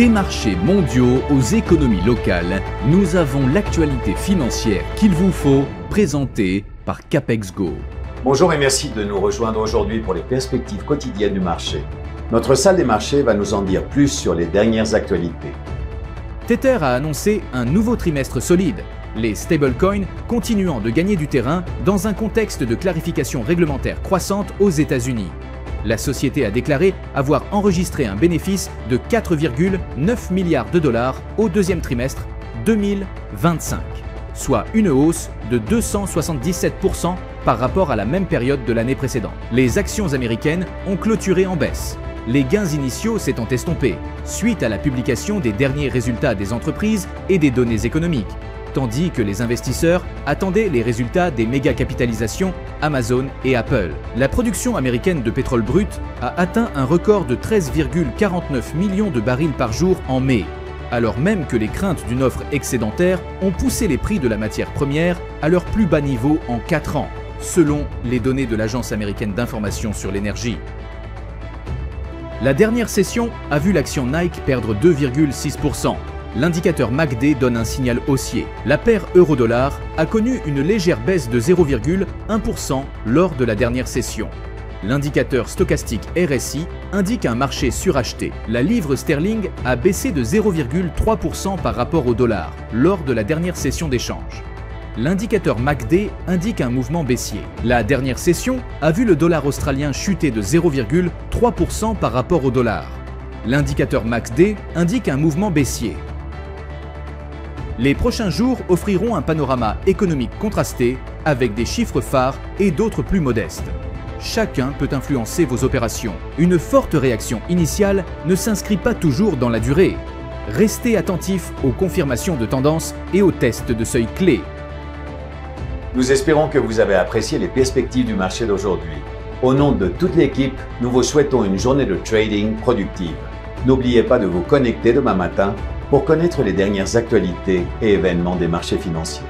Des marchés mondiaux aux économies locales, nous avons l'actualité financière qu'il vous faut, présentée par Capex Go. Bonjour et merci de nous rejoindre aujourd'hui pour les perspectives quotidiennes du marché. Notre salle des marchés va nous en dire plus sur les dernières actualités. Tether a annoncé un nouveau trimestre solide, les stablecoins continuant de gagner du terrain dans un contexte de clarification réglementaire croissante aux États-Unis. La société a déclaré avoir enregistré un bénéfice de 4,9 milliards de dollars au deuxième trimestre 2025, soit une hausse de 277% par rapport à la même période de l'année précédente. Les actions américaines ont clôturé en baisse, les gains initiaux s'étant estompés suite à la publication des derniers résultats des entreprises et des données économiques, tandis que les investisseurs attendaient les résultats des méga-capitalisations Amazon et Apple. La production américaine de pétrole brut a atteint un record de 13,49 millions de barils par jour en mai, alors même que les craintes d'une offre excédentaire ont poussé les prix de la matière première à leur plus bas niveau en 4 ans, selon les données de l'Agence américaine d'information sur l'énergie. La dernière session a vu l'action Nike perdre 2,6%. L'indicateur MACD donne un signal haussier. La paire euro-dollar a connu une légère baisse de 0,1% lors de la dernière session. L'indicateur stochastique RSI indique un marché suracheté. La livre sterling a baissé de 0,3% par rapport au dollar lors de la dernière session d'échange. L'indicateur MACD indique un mouvement baissier. La dernière session a vu le dollar australien chuter de 0,3% par rapport au dollar. L'indicateur MACD indique un mouvement baissier. Les prochains jours offriront un panorama économique contrasté avec des chiffres phares et d'autres plus modestes. Chacun peut influencer vos opérations. Une forte réaction initiale ne s'inscrit pas toujours dans la durée. Restez attentifs aux confirmations de tendance et aux tests de seuil clés. Nous espérons que vous avez apprécié les perspectives du marché d'aujourd'hui. Au nom de toute l'équipe, nous vous souhaitons une journée de trading productive. N'oubliez pas de vous connecter demain matin pour connaître les dernières actualités et événements des marchés financiers.